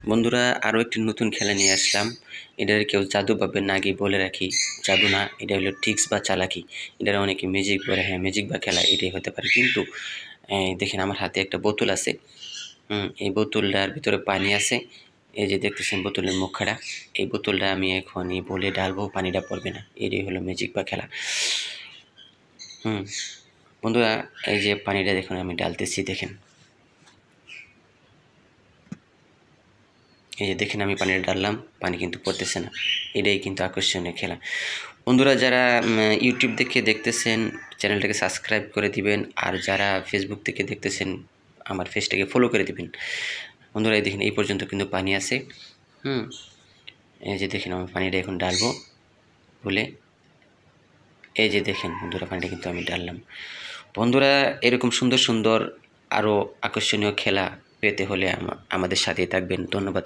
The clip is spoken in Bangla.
বন্ধুরা আরও একটি নতুন খেলা নিয়ে আসলাম। এটার কেউ জাদু ভাববেন না, আগে বলে রাখি, জাদু না, এটা হলো ট্রিক্স বা চালাকি। এটার অনেকে ম্যাজিক বলে, হ্যাঁ ম্যাজিক বা খেলা এটাই হতে পারে। কিন্তু দেখেন আমার হাতে একটা বোতল আছে, এই বোতলটার ভিতরে পানি আছে। এই যে দেখতেছেন বোতলের মুখখাটা, এই বোতলটা আমি এখন এই বলে ঢালবো, পানিটা পড়বে না। এটাই হলো ম্যাজিক বা খেলা। বন্ধুরা এই যে পানিটা দেখুন আমি ঢালতেছি, দেখেন এই যে দেখেন আমি পানিটা ঢাললাম, পানি কিন্তু পড়তেছে না। এটাই কিন্তু আকর্ষণীয় খেলা। বন্ধুরা যারা ইউটিউব থেকে দেখতেছেন চ্যানেলটাকে সাবস্ক্রাইব করে দিবেন, আর যারা ফেসবুক থেকে দেখতেছেন আমার পেজটাকে ফলো করে দিবেন। বন্ধুরা এই দেখেন এই পর্যন্ত কিন্তু পানি আছে। এই যে দেখেন আমি পানিটা এখন ঢালবো বলে, এই যে দেখেন বন্ধুরা পানিটা কিন্তু আমি ঢাললাম। বন্ধুরা এরকম সুন্দর সুন্দর আরও আকর্ষণীয় খেলা পেতে হলে আমাদের সাথেই থাকবেন। ধন্যবাদ।